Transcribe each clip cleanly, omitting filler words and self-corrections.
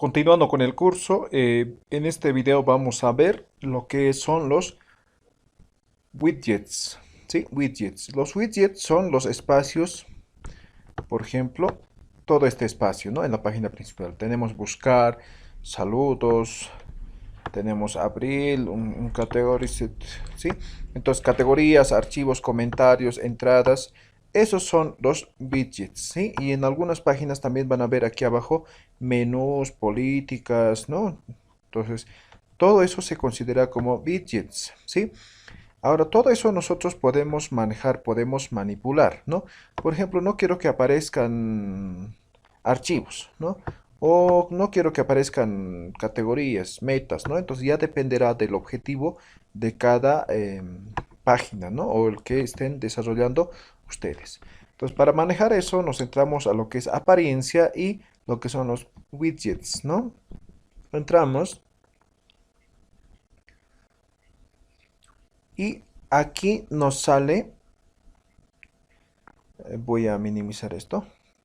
Continuando con el curso, en este video vamos a ver lo que son los widgets. ¿Sí? Widgets. Los widgets son los espacios, por ejemplo, todo este espacio, ¿no? En la página principal. Tenemos buscar, saludos, tenemos abril, un category set, ¿sí? Entonces, categorías, archivos, comentarios, entradas, esos son los widgets, ¿sí? Y en algunas páginas también van a ver aquí abajo menús, políticas, ¿no? Entonces, todo eso se considera como widgets, ¿sí? Ahora, todo eso nosotros podemos manejar, podemos manipular, ¿no? Por ejemplo, no quiero que aparezcan archivos, ¿no? O no quiero que aparezcan categorías, metas, ¿no? Entonces ya dependerá del objetivo de cada página, ¿no? O el que estén desarrollando ustedes. Entonces, para manejar eso, nos centramos a lo que es apariencia y lo que son los widgets, ¿no? Entramos y aquí nos sale. Voy a minimizar esto.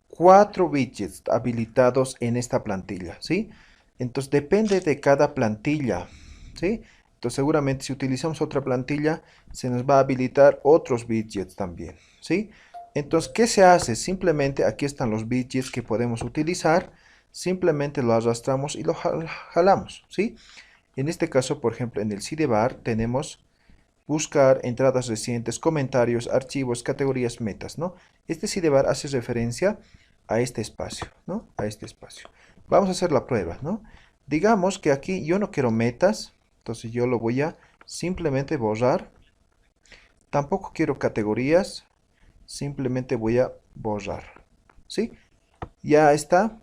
4 widgets habilitados en esta plantilla, ¿sí? Entonces depende de cada plantilla, ¿sí? Entonces seguramente si utilizamos otra plantilla se nos va a habilitar otros widgets también, ¿sí? Entonces, ¿qué se hace? Simplemente aquí están los widgets que podemos utilizar. Simplemente lo arrastramos y lo jalamos, ¿sí? En este caso, por ejemplo, en el sidebar tenemos buscar, entradas recientes, comentarios, archivos, categorías, metas, ¿no? Este sidebar hace referencia a este espacio, ¿no? A este espacio. Vamos a hacer la prueba, ¿no? Digamos que aquí yo no quiero metas, entonces yo lo voy a simplemente borrar. Tampoco quiero categorías, simplemente voy a borrar, ¿sí? Ya está,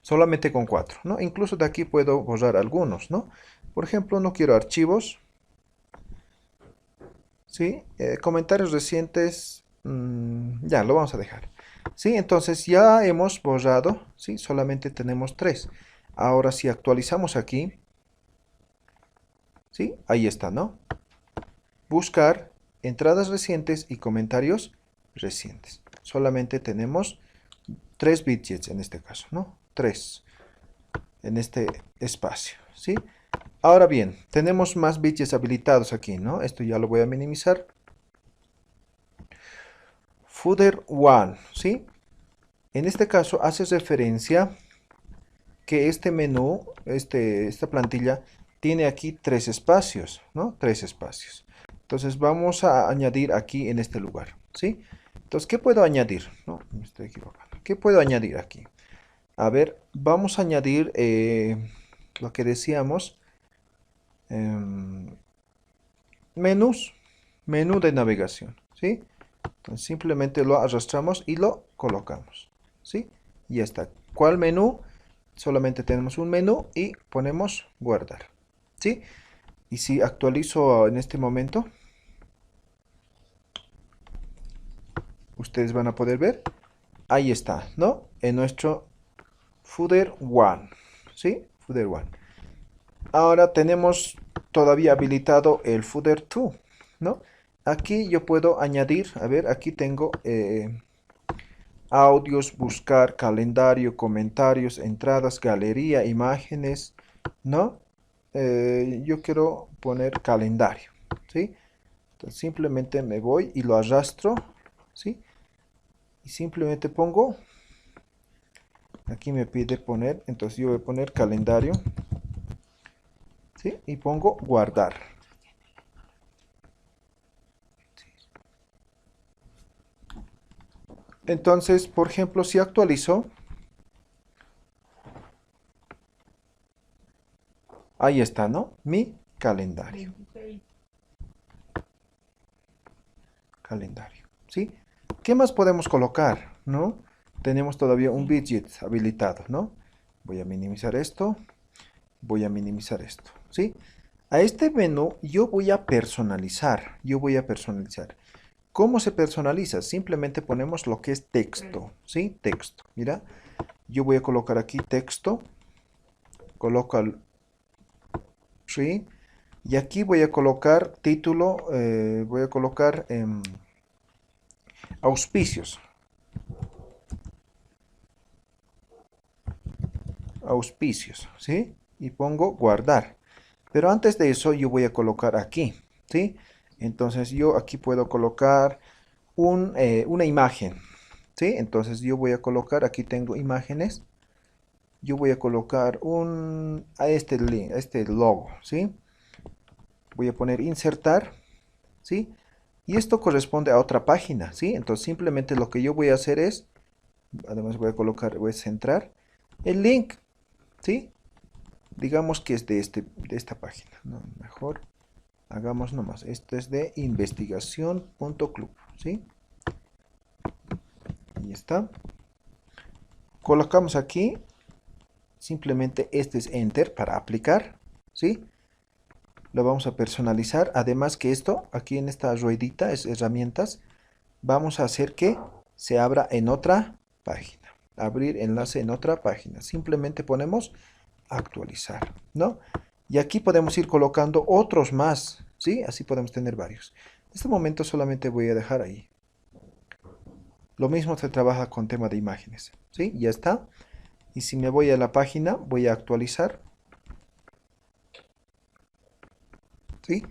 solamente con 4, ¿no? Incluso de aquí puedo borrar algunos, ¿no? Por ejemplo, no quiero archivos, ¿sí? Comentarios recientes, ya lo vamos a dejar. ¿Sí? Entonces ya hemos borrado, ¿sí? Solamente tenemos 3. Ahora si actualizamos aquí, ¿sí? Ahí está, ¿no? Buscar entradas recientes y comentarios recientes. Solamente tenemos 3 widgets en este caso, ¿no? 3 en este espacio, ¿sí? Ahora bien, tenemos más widgets habilitados aquí, ¿no? Esto ya lo voy a minimizar. Footer One, ¿sí? En este caso hace referencia que este menú, esta plantilla, tiene aquí 3 espacios, ¿no? 3 espacios. Entonces vamos a añadir aquí en este lugar, ¿sí? Entonces, ¿qué puedo añadir? No, me estoy equivocando. ¿Qué puedo añadir aquí? A ver, vamos a añadir lo que decíamos, em, menús, menú de navegación, ¿sí? Entonces simplemente lo arrastramos y lo colocamos, ¿sí? Y ya está. ¿Cuál menú? Solamente tenemos un menú y ponemos guardar, ¿sí? Y si actualizo en este momento, ustedes van a poder ver, ahí está, ¿no? En nuestro Footer One, ¿sí? Footer One. Ahora tenemos todavía habilitado el Footer 2, ¿no? Aquí yo puedo añadir, a ver, aquí tengo audios, buscar, calendario, comentarios, entradas, galería, imágenes, ¿no? Yo quiero poner calendario, ¿sí? Entonces simplemente me voy y lo arrastro, ¿sí? Y simplemente pongo, aquí me pide poner, entonces yo voy a poner calendario, ¿sí? Y pongo guardar. Entonces, por ejemplo, si actualizo, ahí está, ¿no? Mi calendario. Calendario, ¿sí? ¿Qué más podemos colocar, no? Tenemos todavía un widget habilitado, ¿no? Voy a minimizar esto, voy a minimizar esto, ¿sí? A este menú yo voy a personalizar. ¿Cómo se personaliza? Simplemente ponemos lo que es texto, ¿sí? Texto, mira, yo voy a colocar aquí texto, coloco al, ¿sí? Y aquí voy a colocar título, voy a colocar auspicios, auspicios, ¿sí? Y pongo guardar. Pero antes de eso yo voy a colocar aquí, ¿sí? Entonces yo aquí puedo colocar una imagen, ¿sí? Entonces yo voy a colocar, aquí tengo imágenes. Yo voy a colocar a este link, a este logo, ¿sí? Voy a poner insertar, ¿sí? Y esto corresponde a otra página, ¿sí? Entonces simplemente lo que yo voy a hacer es, además voy a centrar el link, ¿sí? Digamos que es de esta página, ¿no? Mejor hagamos nomás, esto es de investigación.club, ¿sí? Ahí está. Colocamos aquí, simplemente este es enter para aplicar, ¿sí? Lo vamos a personalizar, además que esto, aquí en esta ruedita, es herramientas, vamos a hacer que se abra en otra página, abrir enlace en otra página, simplemente ponemos actualizar, ¿no? Y aquí podemos ir colocando otros más, ¿sí? Así podemos tener varios. En este momento solamente voy a dejar ahí. Lo mismo se trabaja con tema de imágenes, ¿sí? Ya está. Y si me voy a la página, voy a actualizar, ¿sí?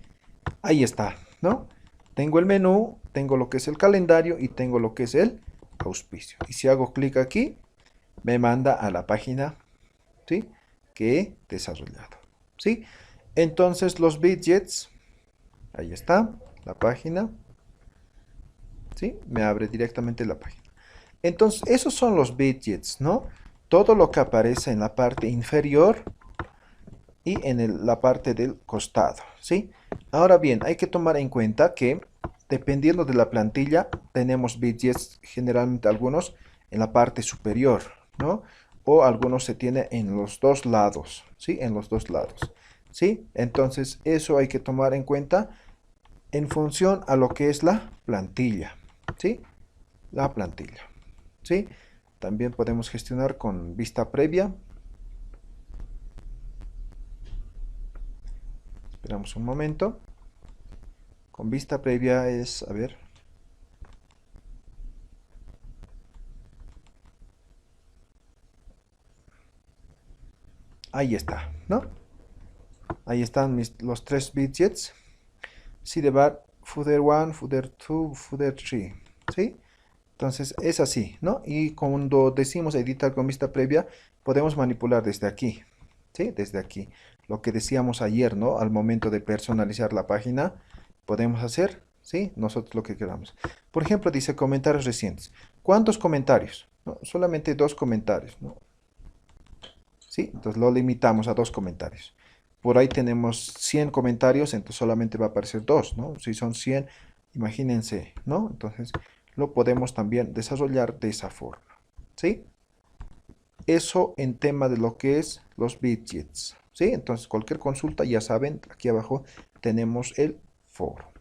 Ahí está, ¿no? Tengo el menú, tengo lo que es el calendario y tengo lo que es el auspicio. Y si hago clic aquí, me manda a la página, ¿sí? Que he desarrollado, ¿sí? Entonces los widgets, ahí está, la página, ¿sí? Me abre directamente la página. Entonces, esos son los widgets, ¿no? Todo lo que aparece en la parte inferior y en la parte del costado, ¿sí? Ahora bien, hay que tomar en cuenta que dependiendo de la plantilla, tenemos widgets, generalmente algunos en la parte superior, ¿no? O algunos se tiene en los dos lados, ¿sí? En los dos lados, ¿sí? Entonces, eso hay que tomar en cuenta en función a lo que es la plantilla, ¿sí? La plantilla, ¿sí? También podemos gestionar con vista previa. Esperamos un momento. Con vista previa es, a ver. Ahí está, ¿no? Ahí están los tres widgets. Sidebar, footer 1, footer 2, footer 3, ¿sí? Entonces es así, ¿no? Y cuando decimos editar con vista previa, podemos manipular desde aquí, ¿sí? Desde aquí. Lo que decíamos ayer, ¿no? Al momento de personalizar la página, podemos hacer, ¿sí? Nosotros lo que queramos. Por ejemplo, dice comentarios recientes. ¿Cuántos comentarios? ¿No? Solamente 2 comentarios, ¿no? ¿Sí? Entonces lo limitamos a 2 comentarios. Por ahí tenemos 100 comentarios, entonces solamente va a aparecer 2, ¿no? Si son 100, imagínense, ¿no? Entonces lo podemos también desarrollar de esa forma, ¿sí? Eso en tema de lo que es los widgets, ¿sí? Entonces cualquier consulta, ya saben, aquí abajo tenemos el foro.